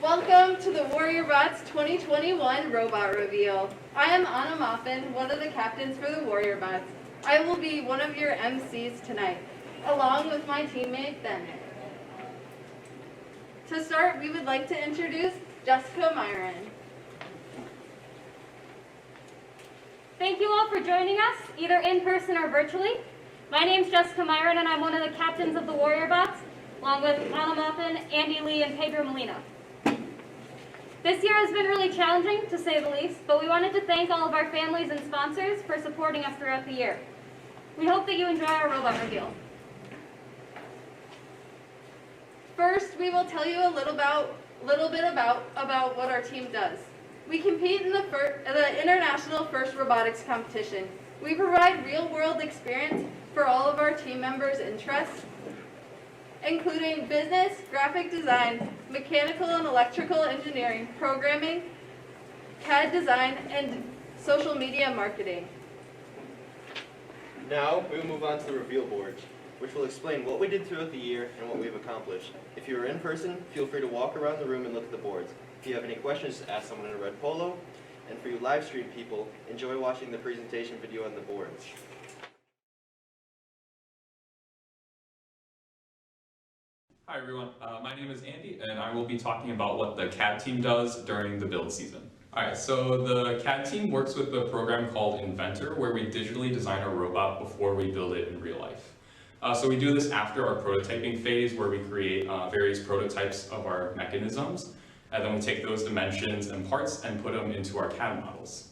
Welcome to the Warrior Bots 2021 Robot Reveal. I am Anna Moffin, one of the captains for the Warrior Bots. I will be one of your MCs tonight, along with my teammate Bennett. To start, we would like to introduce Jessica Myron. Thank you all for joining us, either in person or virtually. My name's Jessica Myron, and I'm one of the captains of the Warrior Bots, along with Anna Moffin, Andy Lee, and Pedro Molina. This year has been really challenging, to say the least, but we wanted to thank all of our families and sponsors for supporting us throughout the year. We hope that you enjoy our robot reveal. First, we will tell you a little bit about what our team does. We compete in the International First Robotics Competition. We provide real-world experience for all of our team members' interests, including business, graphic design, mechanical and electrical engineering, programming, CAD design, and social media marketing. Now, we will move on to the reveal board, which will explain what we did throughout the year and what we have accomplished. If you are in person, feel free to walk around the room and look at the boards. If you have any questions, ask someone in a red polo. And for you live stream people, enjoy watching the presentation video on the boards. Hi everyone, my name is Andy and I will be talking about what the CAD team does during the build season. Alright, so the CAD team works with a program called Inventor where we digitally design a robot before we build it in real life. So we do this after our prototyping phase where we create various prototypes of our mechanisms, and then we take those dimensions and parts and put them into our CAD models.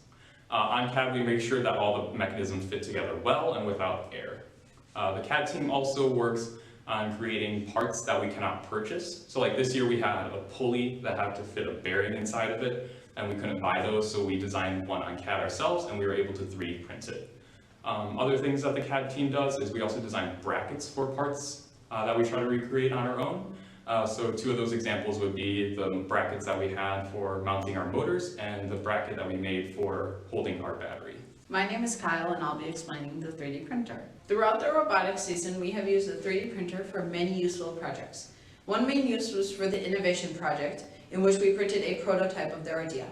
On CAD we make sure that all the mechanisms fit together well and without error. The CAD team also works on creating parts that we cannot purchase. So like this year we had a pulley that had to fit a bearing inside of it, and we couldn't buy those, so we designed one on CAD ourselves and we were able to 3D print it. Other things that the CAD team does is we also design brackets for parts that we try to recreate on our own. So two of those examples would be the brackets that we had for mounting our motors and the bracket that we made for holding our battery. My name is Kyle and I'll be explaining the 3D printer. Throughout the robotics season, we have used the 3D printer for many useful projects. One main use was for the innovation project, in which we printed a prototype of their idea.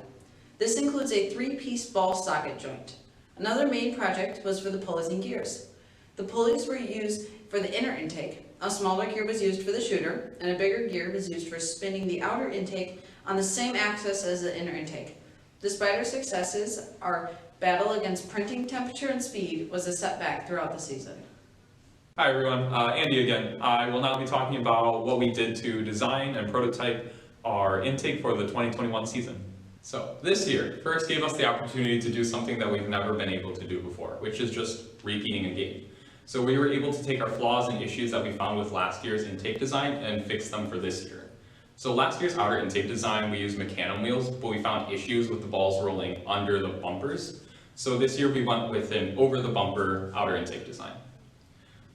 This includes a 3-piece ball socket joint. Another main project was for the pulleys and gears. The pulleys were used for the inner intake. A smaller gear was used for the shooter, and a bigger gear was used for spinning the outer intake on the same axis as the inner intake. Despite our successes, our battle against printing temperature and speed was a setback throughout the season. Hi everyone, Andy again. I will now be talking about what we did to design and prototype our intake for the 2021 season. So this year first gave us the opportunity to do something that we've never been able to do before, which is just repeating a game. So we were able to take our flaws and issues that we found with last year's intake design and fix them for this year. So last year's outer intake design, we used mecanum wheels, but we found issues with the balls rolling under the bumpers. So this year we went with an over the bumper outer intake design.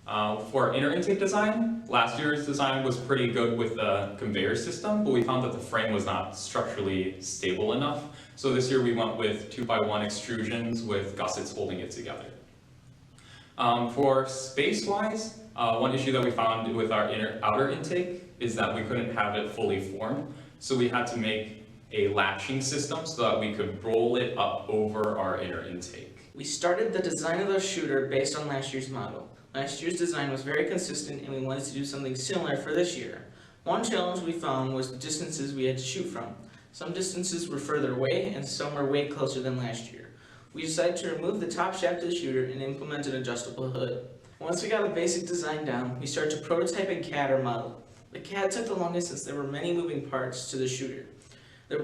For our inner intake design, last year's design was pretty good with the conveyor system, but we found that the frame was not structurally stable enough. So this year we went with 2x1 extrusions with gussets holding it together. For space-wise, one issue that we found with our outer intake is that we couldn't have it fully formed. So we had to make a latching system so that we could roll it up over our inner intake. We started the design of the shooter based on last year's model. Last year's design was very consistent and we wanted to do something similar for this year. One challenge we found was the distances we had to shoot from. Some distances were further away and some were way closer than last year. We decided to remove the top shaft of the shooter and implement an adjustable hood. Once we got a basic design down, we started to prototype in CAD or model. The CAD took the longest since there were many moving parts to the shooter.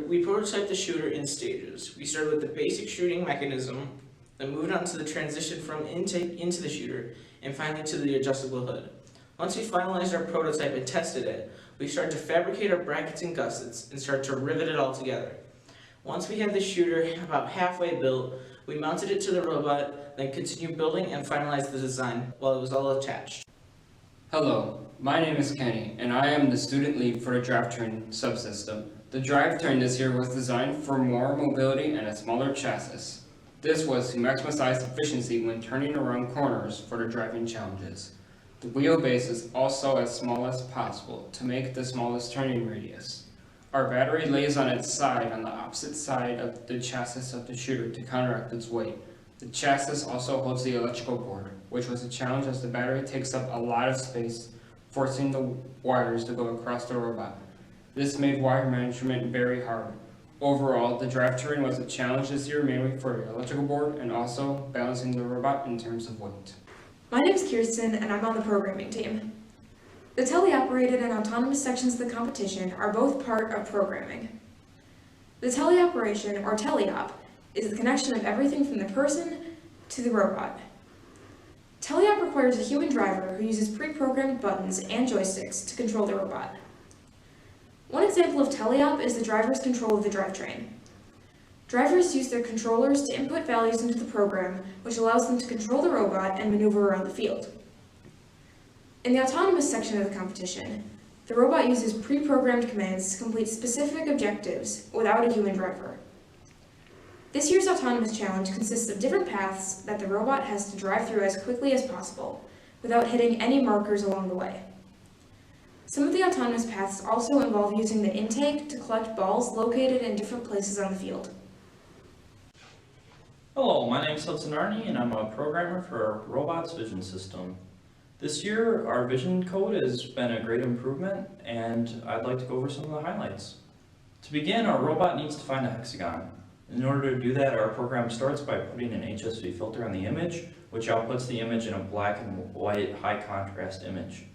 We prototyped the shooter in stages. We started with the basic shooting mechanism, then moved on to the transition from intake into the shooter, and finally to the adjustable hood. Once we finalized our prototype and tested it, we started to fabricate our brackets and gussets and started to rivet it all together. Once we had the shooter about halfway built, we mounted it to the robot, then continued building and finalized the design while it was all attached. Hello, my name is Kenny, and I am the student lead for the Drivetrain Subsystem. The drivetrain this year was designed for more mobility and a smaller chassis. This was to maximize efficiency when turning around corners for the driving challenges. The wheelbase is also as small as possible to make the smallest turning radius. Our battery lays on its side on the opposite side of the chassis of the shooter to counteract its weight. The chassis also holds the electrical board, which was a challenge as the battery takes up a lot of space, forcing the wires to go across the robot. This made wire management very hard. Overall, the drivetrain was a challenge this year, mainly for the electrical board and also balancing the robot in terms of weight. My name is Kirsten, and I'm on the programming team. The TeleOperated and Autonomous sections of the competition are both part of programming. The teleoperation, or teleop, is the connection of everything from the person to the robot. Teleop requires a human driver who uses pre-programmed buttons and joysticks to control the robot. One example of teleop is the driver's control of the drivetrain. Drivers use their controllers to input values into the program, which allows them to control the robot and maneuver around the field. In the autonomous section of the competition, the robot uses pre-programmed commands to complete specific objectives without a human driver. This year's autonomous challenge consists of different paths that the robot has to drive through as quickly as possible, without hitting any markers along the way. Some of the autonomous paths also involve using the intake to collect balls located in different places on the field. Hello, my name is Hudson Arney, and I'm a programmer for our robots vision system. This year, our vision code has been a great improvement, and I'd like to go over some of the highlights. To begin, our robot needs to find a hexagon. In order to do that, our program starts by putting an HSV filter on the image, which outputs the image in a black and white high contrast image.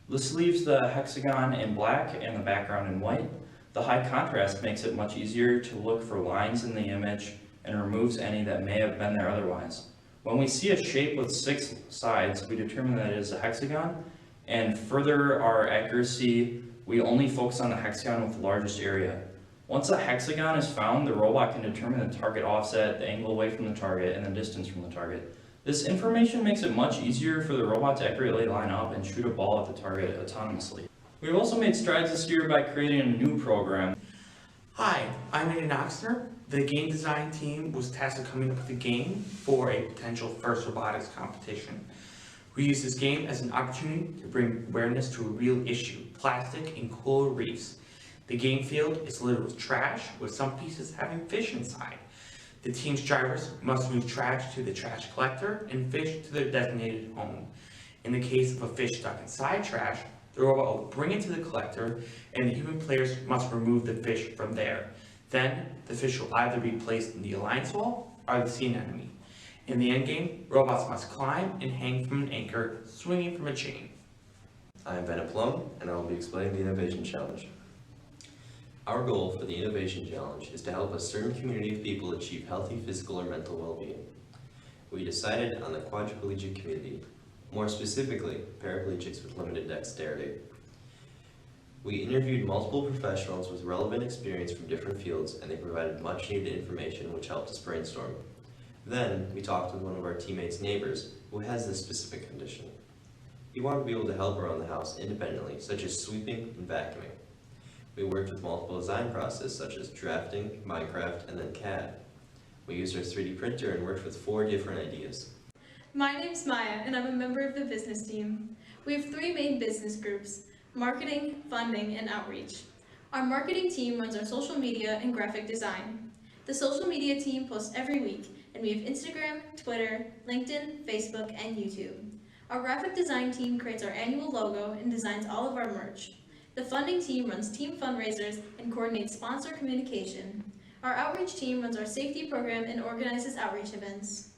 This leaves the hexagon in black and the background in white. The high contrast makes it much easier to look for lines in the image and removes any that may have been there otherwise. When we see a shape with 6 sides, we determine that it is a hexagon, and further our accuracy, we only focus on the hexagon with the largest area. Once a hexagon is found, the robot can determine the target offset, the angle away from the target, and the distance from the target. This information makes it much easier for the robot to accurately line up and shoot a ball at the target autonomously. We've also made strides this year by creating a new program. Hi, I'm Andy Noxner. The game design team was tasked with coming up with a game for a potential FIRST robotics competition. We use this game as an opportunity to bring awareness to a real issue, plastic and coral reefs. The game field is littered with trash, with some pieces having fish inside. The team's drivers must move trash to the trash collector and fish to their designated home. In the case of a fish stuck inside trash, the robot will bring it to the collector, and the human players must remove the fish from there. Then, the fish will either be placed in the alliance wall or the sea anemone. In the endgame, robots must climb and hang from an anchor, swinging from a chain. I am Bennett Plum, and I will be explaining the Innovation Challenge. Our goal for the Innovation Challenge is to help a certain community of people achieve healthy physical or mental well-being. We decided on the quadriplegic community, more specifically, paraplegics with limited dexterity. We interviewed multiple professionals with relevant experience from different fields, and they provided much needed information which helped us brainstorm. Then, we talked with one of our teammates' neighbors who has this specific condition. He wanted to be able to help around the house independently, such as sweeping and vacuuming. We worked with multiple design processes such as drafting, Minecraft, and then CAD. We used our 3D printer and worked with 4 different ideas. My name's Maya, and I'm a member of the business team. We have 3 main business groups: marketing, funding, and outreach. Our marketing team runs our social media and graphic design. The social media team posts every week, and we have Instagram, Twitter, LinkedIn, Facebook, and YouTube. Our graphic design team creates our annual logo and designs all of our merch. The funding team runs team fundraisers and coordinates sponsor communication. Our outreach team runs our safety program and organizes outreach events.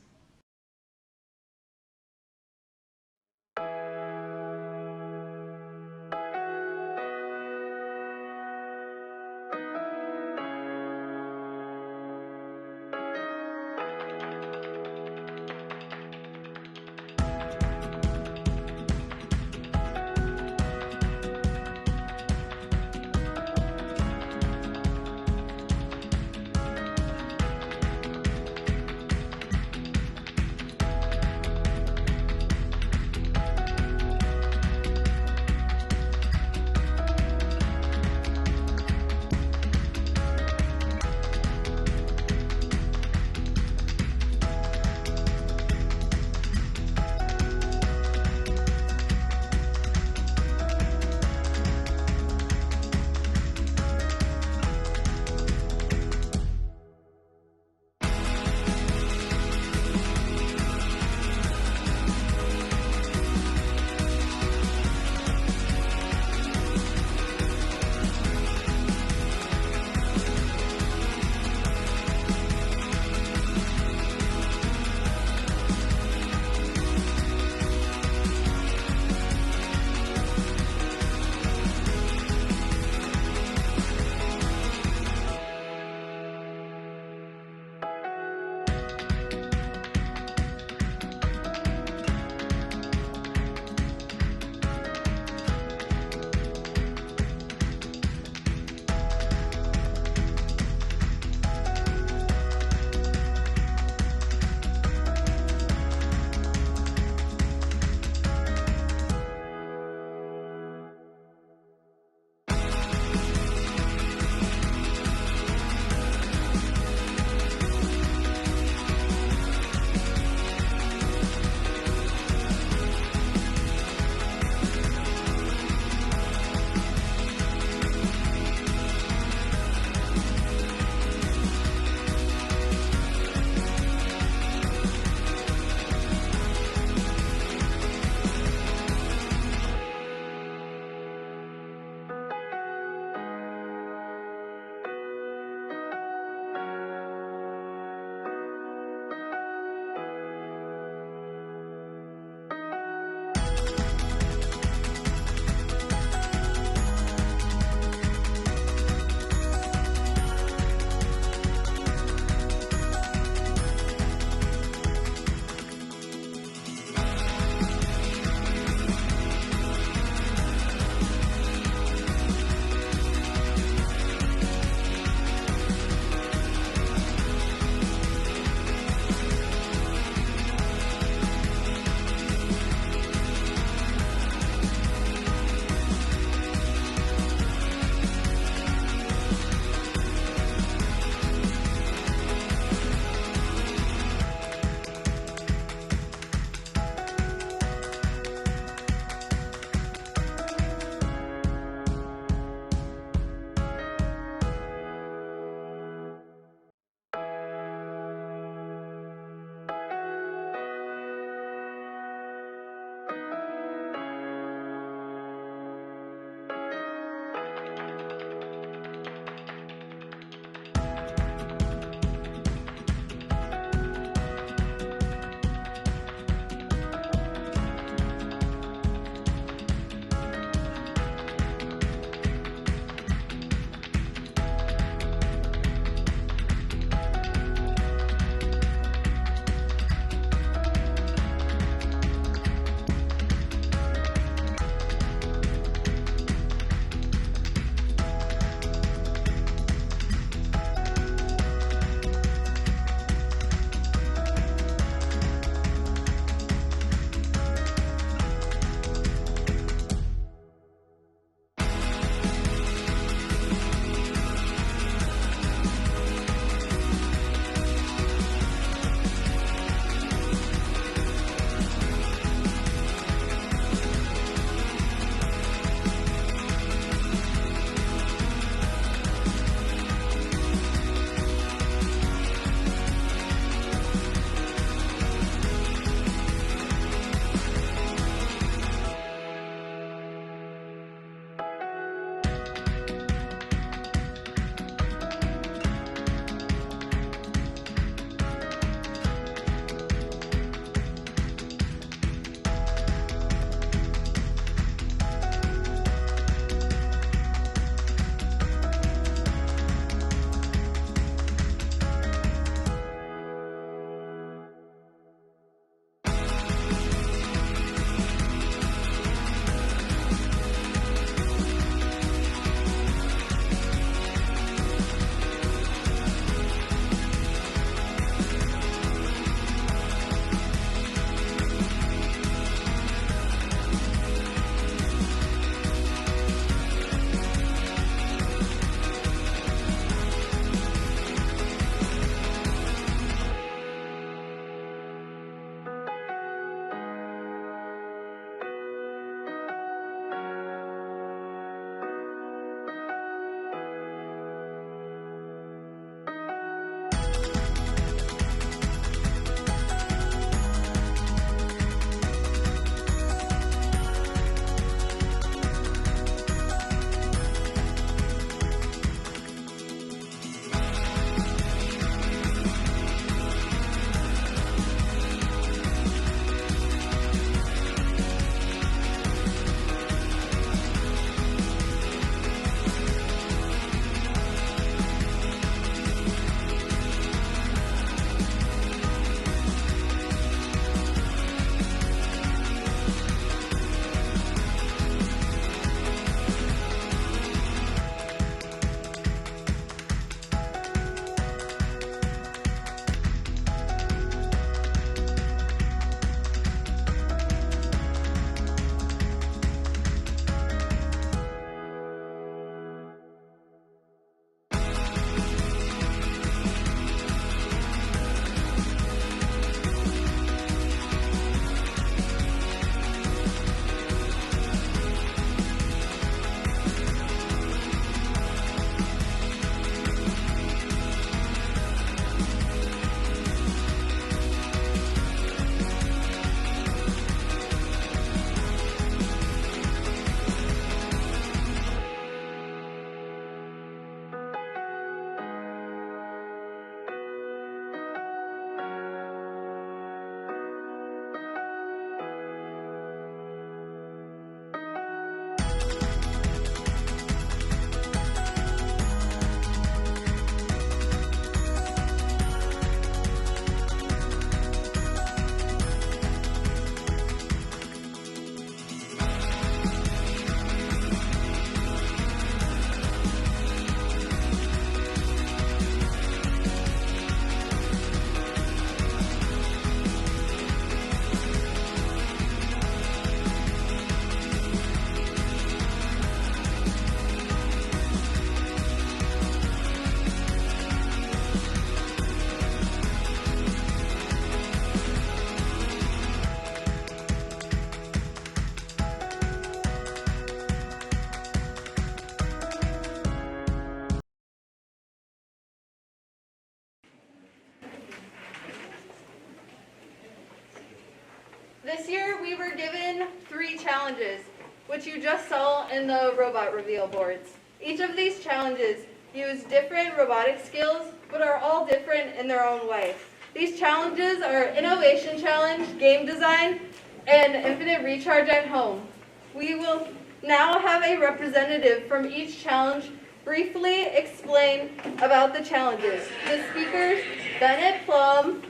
This year we were given 3 challenges, which you just saw in the robot reveal boards. Each of these challenges use different robotic skills, but are all different in their own way. These challenges are Innovation Challenge, Game Design, and Infinite Recharge at Home. We will now have a representative from each challenge briefly explain about the challenges. The speakers, Bennett Plum,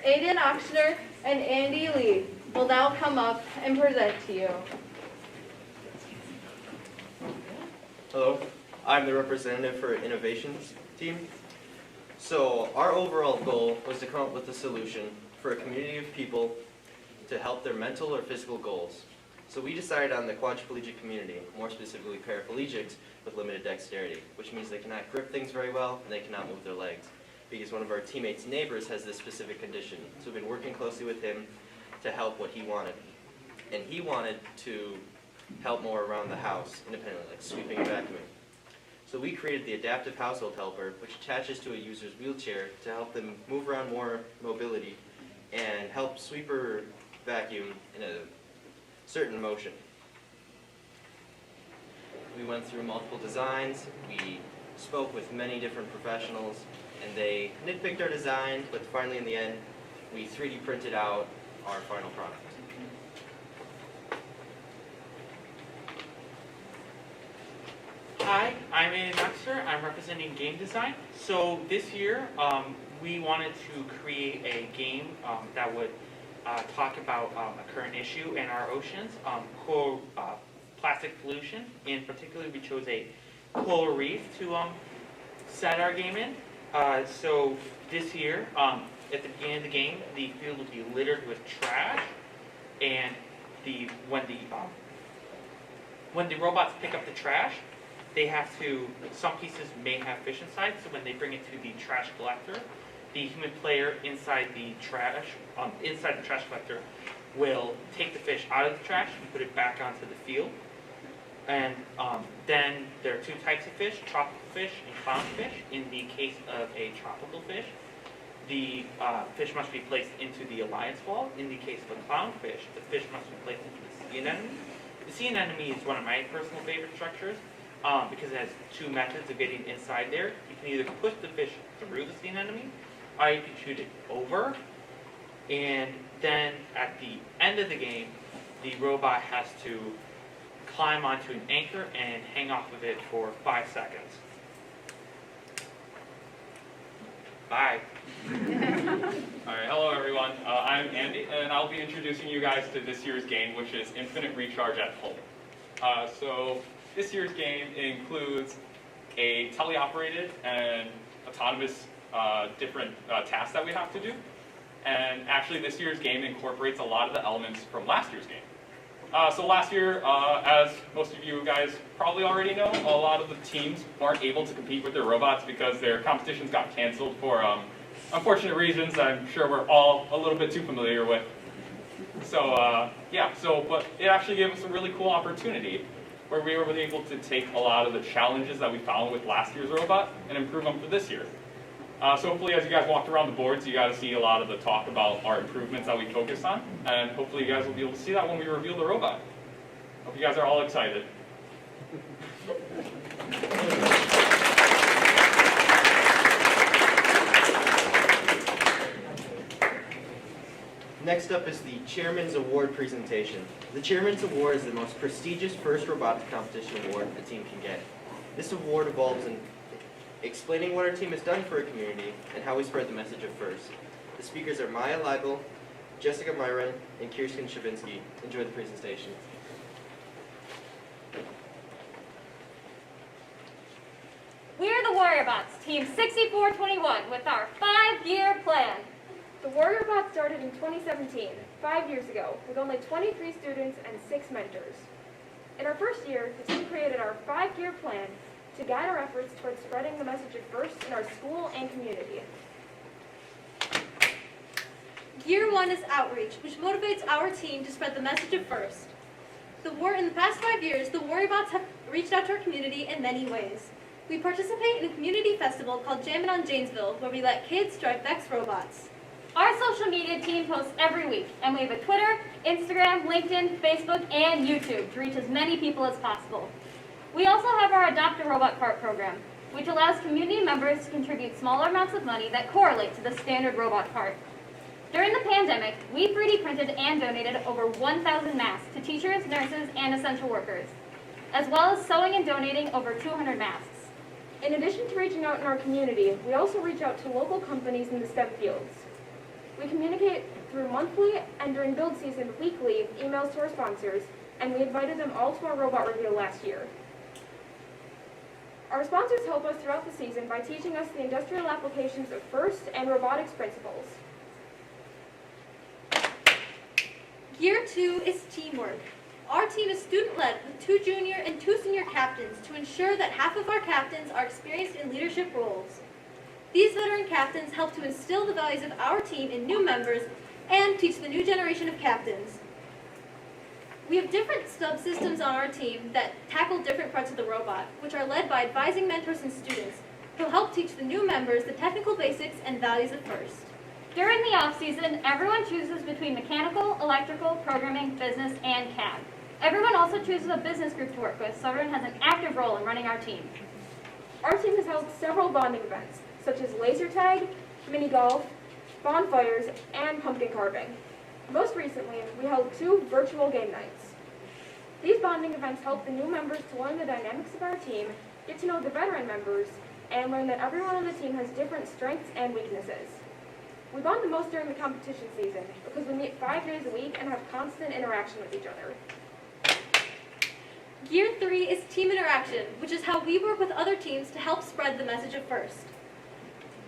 Aiden Ochsner, and Andy Lee, will now come up and present to you. Hello, I'm the representative for Innovations team. So our overall goal was to come up with a solution for a community of people to help their mental or physical goals. So we decided on the quadriplegic community, more specifically paraplegics with limited dexterity, which means they cannot grip things very well and they cannot move their legs, because one of our teammates' neighbors has this specific condition. So we've been working closely with him to help what he wanted. And he wanted to help more around the house independently, like sweeping and vacuuming. So we created the Adaptive Household Helper, which attaches to a user's wheelchair to help them move around more mobility and help sweep or vacuum in a certain motion. We went through multiple designs, we spoke with many different professionals, and they nitpicked our design, but finally in the end, we 3D printed out our final product. Hi, I'm Aiden Ochsner. I'm representing game design. So this year, we wanted to create a game that would talk about a current issue in our oceans, plastic pollution. In particular, we chose a coral reef to set our game in. So this year, at the beginning of the game, the field will be littered with trash, and when the robots pick up the trash, they have to, some pieces may have fish inside, so when they bring it to the trash collector, the human player inside the trash collector will take the fish out of the trash and put it back onto the field. And then there are 2 types of fish, tropical fish and clownfish. In the case of a tropical fish, the fish must be placed into the alliance wall. In the case of a clownfish, the fish must be placed into the sea anemone. The sea anemone is one of my personal favorite structures because it has 2 methods of getting inside there. You can either push the fish through the sea anemone, or you can shoot it over. And then at the end of the game, the robot has to climb onto an anchor and hang off of it for 5 seconds. Bye. Alright, hello everyone. I'm Andy, and I'll be introducing you guys to this year's game, which is Infinite Recharge at Home. So this year's game includes a teleoperated and autonomous different tasks that we have to do. And actually this year's game incorporates a lot of the elements from last year's game. So last year, as most of you guys probably already know, a lot of the teams weren't able to compete with their robots because their competitions got canceled for unfortunate reasons I'm sure we're all a little bit too familiar with. So but it actually gave us a really cool opportunity where we were able to take a lot of the challenges that we found with last year's robot and improve them for this year. So hopefully as you guys walked around the boards, you got to see a lot of the talk about our improvements that we focused on, and hopefully you guys will be able to see that when we reveal the robot. Hope you guys are all excited. Next up is the Chairman's Award presentation. The Chairman's Award is the most prestigious first robotics competition award a team can get. This award involves in explaining what our team has done for a community and how we spread the message of FIRST. The speakers are Maya Leibel, Jessica Myron, and Kirsten Shavinsky. Enjoy the presentation. We're the WarriorBots, Team 6421, with our 5-year plan. The WarriorBots started in 2017, 5 years ago, with only 23 students and 6 mentors. In our first year, the team created our 5-year plan to guide our efforts towards spreading the message of FIRST in our school and community. Year 1 is outreach, which motivates our team to spread the message of FIRST. In the past 5 years, the WarriorBots have reached out to our community in many ways. We participate in a community festival called Jammin' on Janesville, where we let kids drive Vex robots. Our social media team posts every week, and we have a Twitter, Instagram, LinkedIn, Facebook, and YouTube to reach as many people as possible. We also have our Adopt a Robot Part program, which allows community members to contribute smaller amounts of money that correlate to the standard robot part. During the pandemic, we 3D printed and donated over 1,000 masks to teachers, nurses, and essential workers, as well as sewing and donating over 200 masks. In addition to reaching out in our community, we also reach out to local companies in the STEM fields. We communicate through monthly and during build season weekly emails to our sponsors, and we invited them all to our robot reveal last year. Our sponsors help us throughout the season by teaching us the industrial applications of FIRST and robotics principles. Gear 2 is teamwork. Our team is student-led with 2 junior and 2 senior captains to ensure that half of our captains are experienced in leadership roles. These veteran captains help to instill the values of our team in new members and teach the new generation of captains. We have different subsystems on our team that tackle different parts of the robot, which are led by advising mentors and students who help teach the new members the technical basics and values of FIRST. During the off-season, everyone chooses between mechanical, electrical, programming, business, and CAD. Everyone also chooses a business group to work with, so everyone has an active role in running our team. Our team has held several bonding events, such as laser tag, mini golf, bonfires, and pumpkin carving. Most recently, we held 2 virtual game nights. These bonding events help the new members to learn the dynamics of our team, get to know the veteran members, and learn that everyone on the team has different strengths and weaknesses. We bond the most during the competition season because we meet 5 days a week and have constant interaction with each other. Gear 3 is team interaction, which is how we work with other teams to help spread the message of FIRST.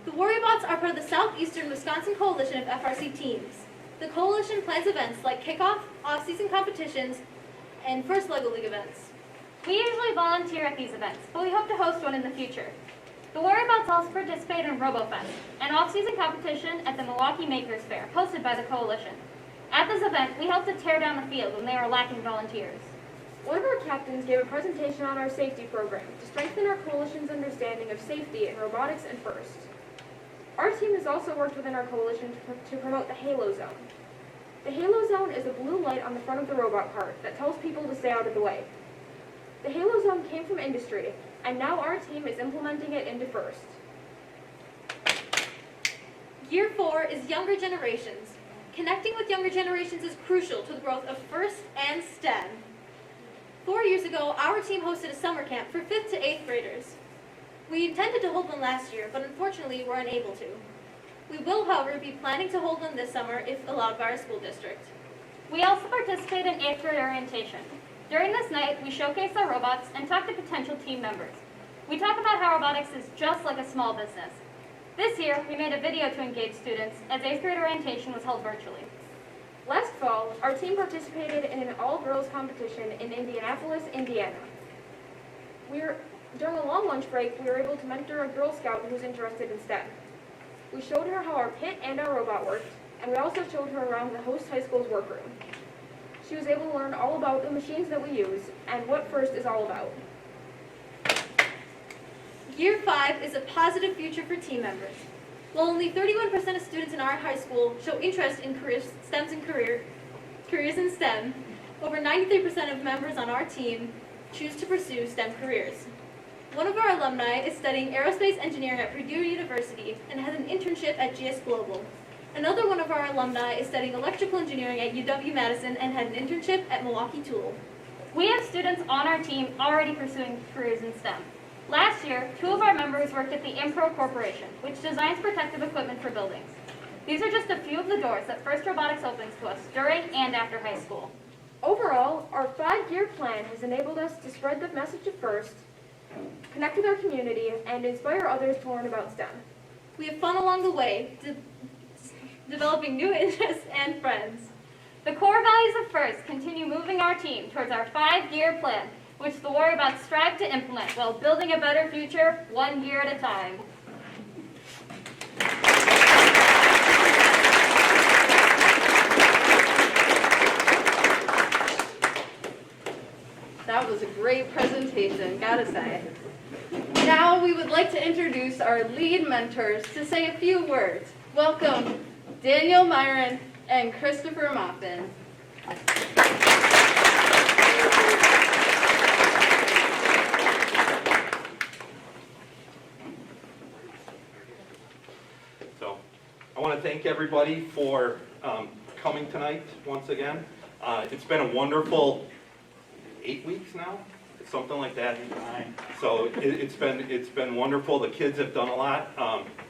The WarriorBots are part of the Southeastern Wisconsin Coalition of FRC teams. The coalition plans events like kickoff, off-season competitions, and FIRST LEGO League events. We usually volunteer at these events, but we hope to host one in the future. The WarriorBots also participate in RoboFest, an off-season competition at the Milwaukee Makers Fair, hosted by the coalition. At this event, we helped to tear down the field when they were lacking volunteers. One of our captains gave a presentation on our safety program to strengthen our coalition's understanding of safety in robotics and FIRST. Our team has also worked within our coalition to promote the Halo Zone. The Halo Zone is a blue light on the front of the robot part that tells people to stay out of the way. The Halo Zone came from industry, and now our team is implementing it into FIRST. Gear 4 is younger generations. Connecting with younger generations is crucial to the growth of FIRST and STEM. 4 years ago, our team hosted a summer camp for 5th to 8th graders. We intended to hold one last year, but unfortunately were unable to. We will, however, be planning to hold one this summer if allowed by our school district. We also participate in 8th grade orientation. During this night, we showcase our robots and talk to potential team members. We talk about how robotics is just like a small business. This year, we made a video to engage students as 8th grade orientation was held virtually. Last fall, our team participated in an all-girls competition in Indianapolis, Indiana. During a long lunch break, we were able to mentor a Girl Scout who was interested in STEM. We showed her how our pit and our robot worked, and we also showed her around the host high school's workroom. She was able to learn all about the machines that we use and what FIRST is all about. Gear 5 is a positive future for team members. While only 31% of students in our high school show interest in careers in STEM, over 93% of members on our team choose to pursue STEM careers. One of our alumni is studying aerospace engineering at Purdue University and has an internship at GS Global. Another one of our alumni is studying electrical engineering at UW-Madison and had an internship at Milwaukee Tool. We have students on our team already pursuing careers in STEM. Last year, 2 of our members worked at the Impro Corporation, which designs protective equipment for buildings. These are just a few of the doors that FIRST Robotics opens to us during and after high school. Overall, our 5-year plan has enabled us to spread the message of FIRST, connect with our community, and inspire others to learn about STEM. We have fun along the way, developing new interests and friends. The core values of FIRST continue moving our team towards our 5-year plan, which the WarriorBots strive to implement while building a better future 1 year at a time. That was a great presentation, gotta say. Now we would like to introduce our lead mentors to say a few words. Welcome, Daniel Myron, and Christopher Moffin. So I want to thank everybody for coming tonight once again. It's been a wonderful 8 weeks now, something like that. So it's been wonderful. The kids have done a lot,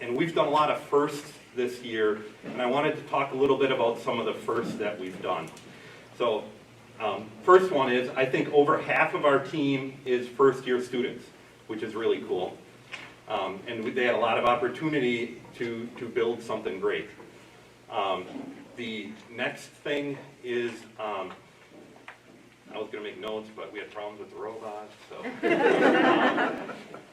and we've done a lot of firsts this year. And I wanted to talk a little bit about some of the firsts that we've done. So first one is, I think over half of our team is first-year students, which is really cool. And they had a lot of opportunity to build something great. The next thing is, I was going to make notes, but we had problems with the robots. So,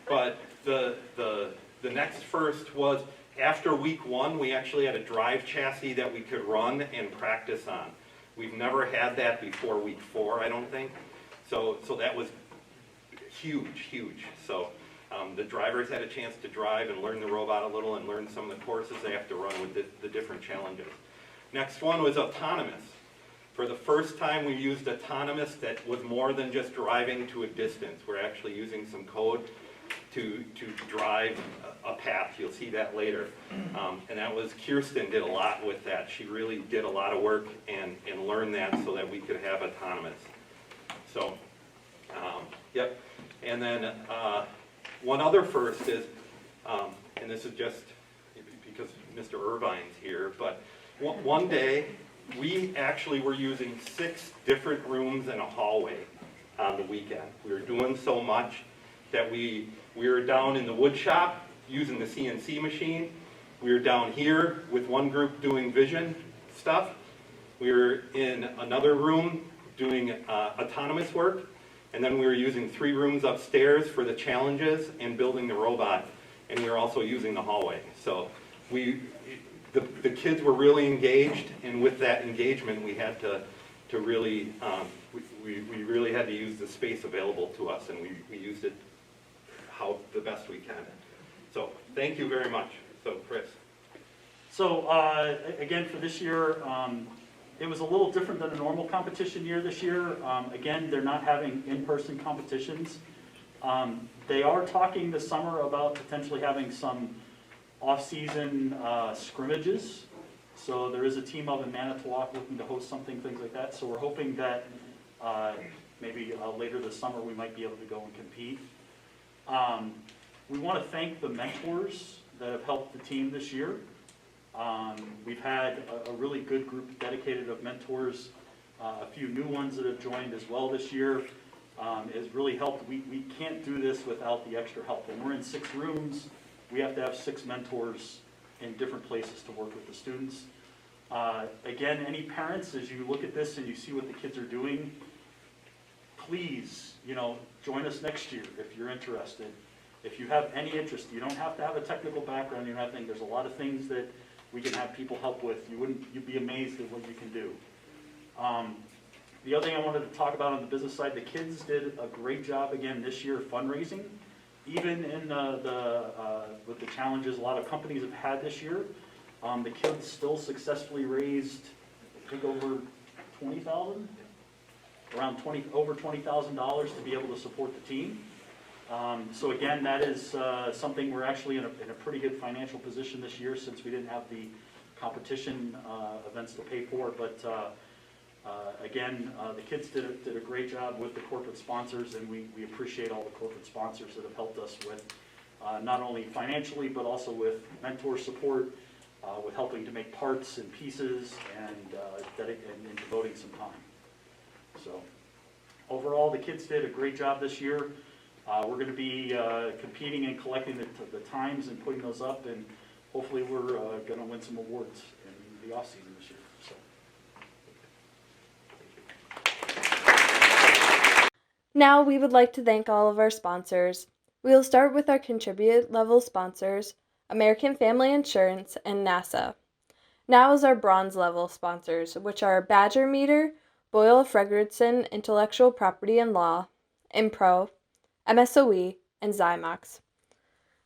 but the next first was, after week 1, we actually had a drive chassis that we could run and practice on. We've never had that before week 4, I don't think. So that was huge. So the drivers had a chance to drive and learn the robot a little and learn some of the courses they have to run with the different challenges. Next one was autonomous. For the first time, we used autonomous that was more than just driving to a distance. We're actually using some code to drive a path. You'll see that later. And that was, Kirsten did a lot with that. She really did a lot of work and learned that so that we could have autonomous. So, yep. And then one other first is, and this is just because Mr. Irvine's here, but one day we actually were using 6 different rooms and a hallway on the weekend. We were doing so much that we were down in the wood shop using the CNC machine. We were down here with one group doing vision stuff. We were in another room doing autonomous work. And then we were using 3 rooms upstairs for the challenges and building the robot. And we were also using the hallway. So the kids were really engaged, and with that engagement, we had to really, we really had to use the space available to us, and we used it how the best we can. So thank you very much. So Chris. So again, for this year, it was a little different than a normal competition year this year. Again, they're not having in-person competitions. They are talking this summer about potentially having some off-season scrimmages. So there is a team up in Manitowoc looking to host something, things like that. So we're hoping that maybe later this summer we might be able to go and compete. We want to thank the mentors that have helped the team this year. We've had a really good group dedicated of mentors, a few new ones that have joined as well this year. Has really helped. We can't do this without the extra help. When we're in 6 rooms, we have to have 6 mentors in different places to work with the students. Again, any parents, as you look at this and you see what the kids are doing, please, join us next year if you're interested. If you have any interest, you don't have to have a technical background, there's a lot of things that we can have people help with. You'd be amazed at what you can do. The other thing I wanted to talk about on the business side, the kids did a great job again this year fundraising. Even in with the challenges a lot of companies have had this year, the kids still successfully raised, I think, over $20,000, over $20,000 to be able to support the team. So again, that is something we're actually in a pretty good financial position this year, since we didn't have the competition events to pay for. But again, the kids did a great job with the corporate sponsors, and we appreciate all the corporate sponsors that have helped us with not only financially, but also with mentor support, with helping to make parts and pieces, and devoting some time. So overall, the kids did a great job this year. We're going to be competing and collecting the times and putting those up, and hopefully we're going to win some awards in the off season this year. So. Now we would like to thank all of our sponsors. We will start with our contribute level sponsors, American Family Insurance and NASA. Now is our bronze level sponsors, which are Badger Meter, Boyle Fredrickson Intellectual Property and Law, Impro, MSOE, and Zymox.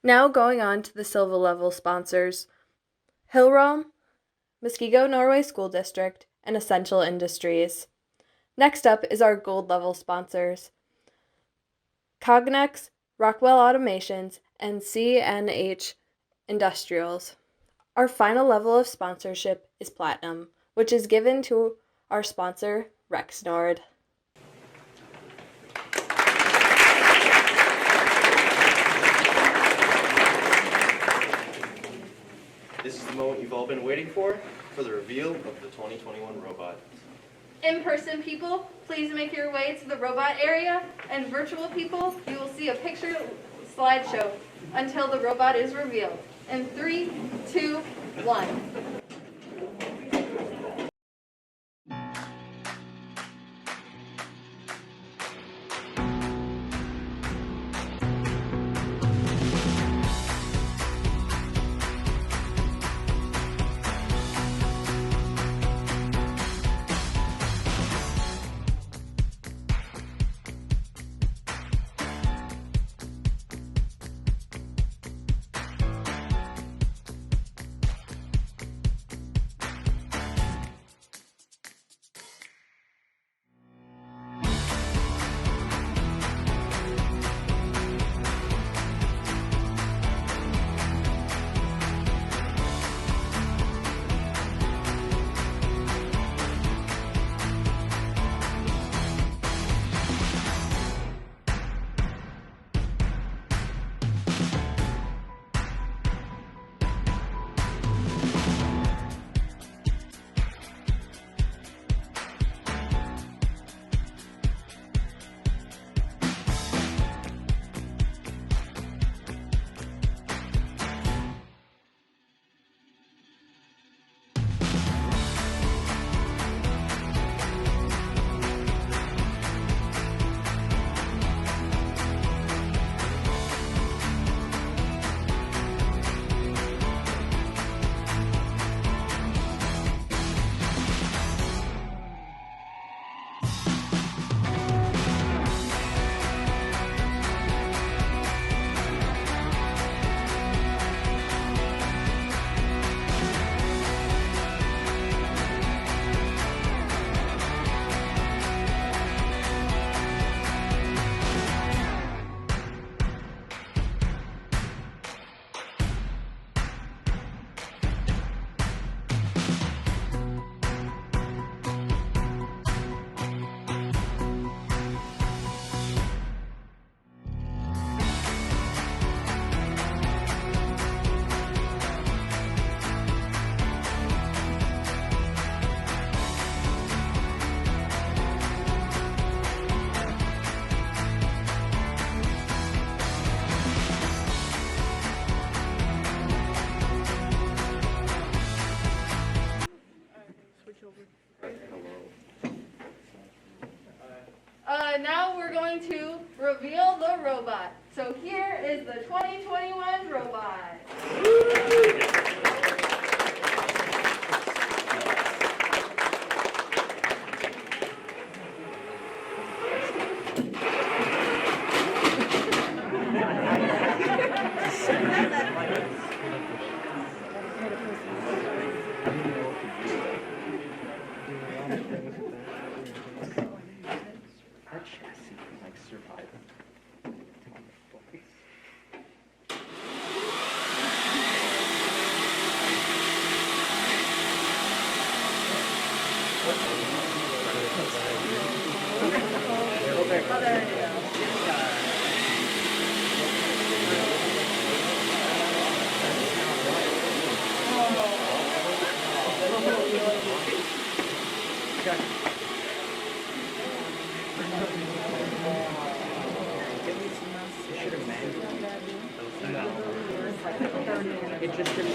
Now going on to the silver level sponsors, Hillrom, Muskego Norway School District, and Essential Industries. Next up is our gold level sponsors, Cognex, Rockwell Automations, and CNH Industrials. Our final level of sponsorship is Platinum, which is given to our sponsor, Rexnord. This is the moment you've all been waiting for the reveal of the 2021 robot. In-person people, please make your way to the robot area, and virtual people, you will see a picture slideshow until the robot is revealed. In 3, 2, 1. Now we're going to reveal the robot. So here is the 2021 robot. It just didn't.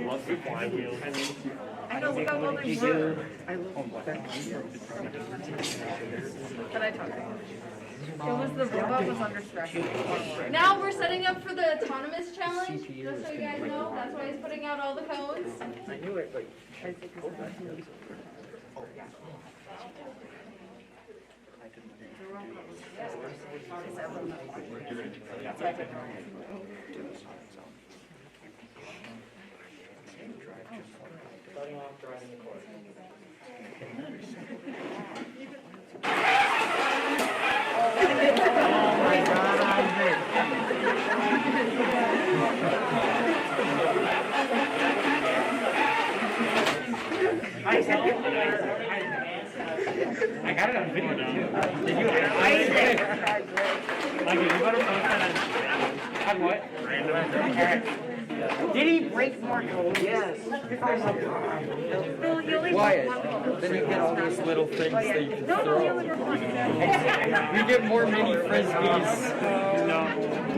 Love the flywheel. I don't think I'm only do. I love that. But I talked. It was the robot was under stress. Now we're setting up for the autonomous challenge. Just so you guys know, that's why he's putting out all the codes. I knew it, like, Starting off driving the course. I got it on video too. Did you Isaac? Mikey, you better post that on what? Random. Did he break more codes? Yes. Wyatt, then you get all these little things that you can throw. You get more mini frisbees. No.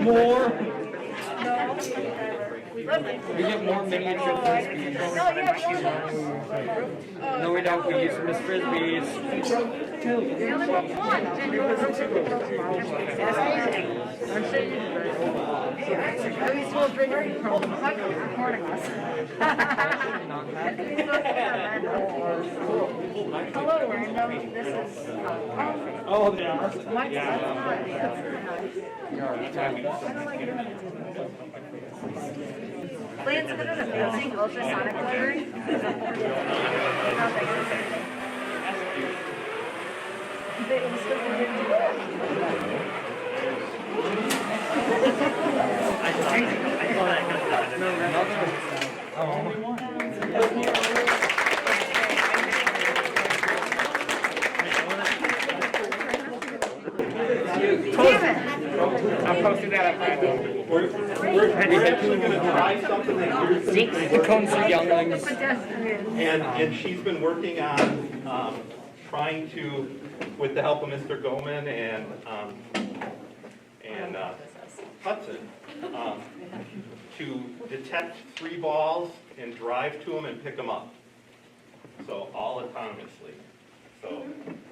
More. We get more miniature frisbees. No, we don't. We use them as frisbees. They only want one. At least we'll bring her recording us. Hello, random. This is. Oh, they are? Mike's Plans for an amazing ultrasonic delivery. I'm posting that up right now. We're actually going to try something that you're The cones for younglings. and she's been working on trying to, with the help of Mr. Goman and Hudson, to detect 3 balls and drive to them and pick them up. So all autonomously. So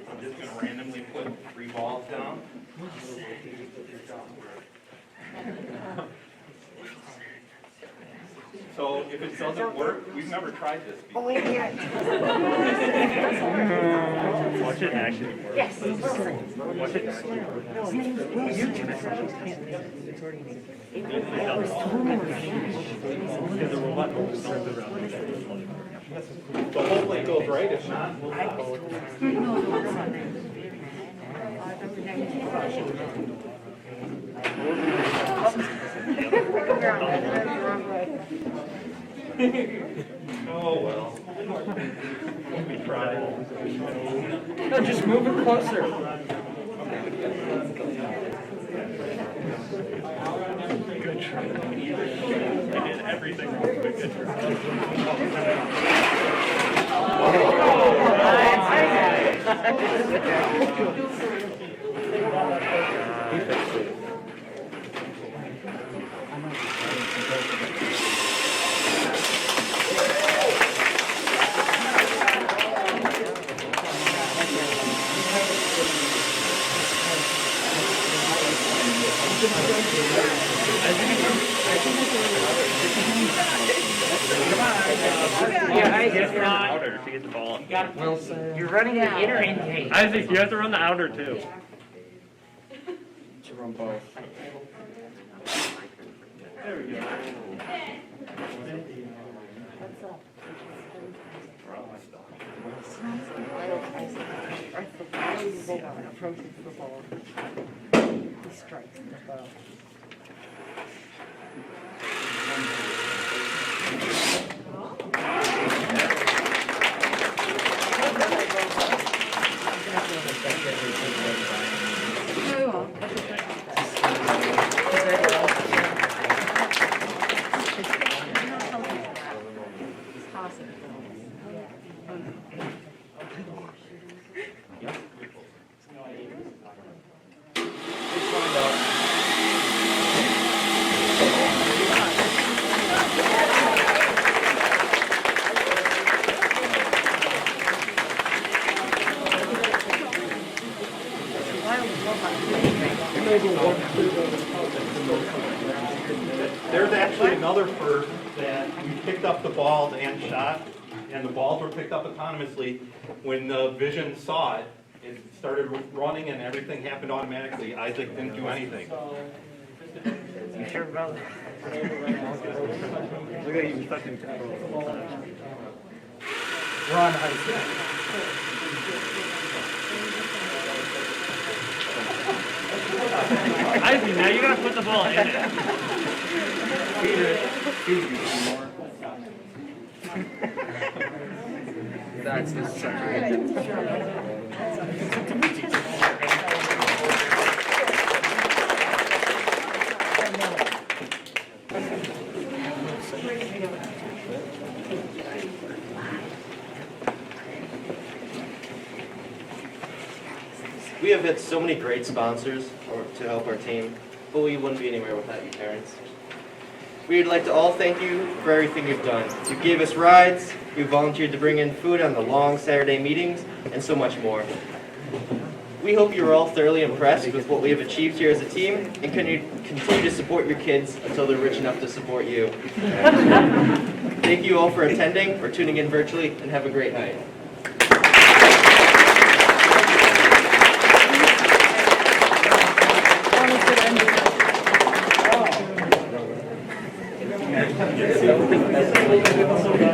I'm just going to randomly put 3 balls down. So if it doesn't work, we've never tried this before. Watch it actually work. Yes. Watch it actually work. Because the robot always turns around. So hopefully it goes right, if not, we'll oh well. We tried. No, just move it closer. Good try. I did everything wrong, but good Yeah, I guess not. Outer to get the ball. You're running the inner intake. Isaac, you have to run the outer too. To run both. There we go. Approaches the ball. He strikes the ball. There's actually another first that we picked up the balls and shot, and the balls were picked up autonomously. When the Vision saw it, it started running and everything happened automatically. Isaac didn't do anything. You sure about that? Look at you stuck in control. Run, Isaac, now you gotta put the ball in it. That's the second. We have had so many great sponsors to help our team, but we wouldn't be anywhere without you parents. We'd like to all thank you for everything you've done. You gave us rides, you volunteered to bring in food on the long Saturday meetings, and so much more. We hope you are all thoroughly impressed with what we have achieved here as a team, and continue to support your kids until they're rich enough to support you. Thank you all for attending or tuning in virtually, and have a great night. Thank you.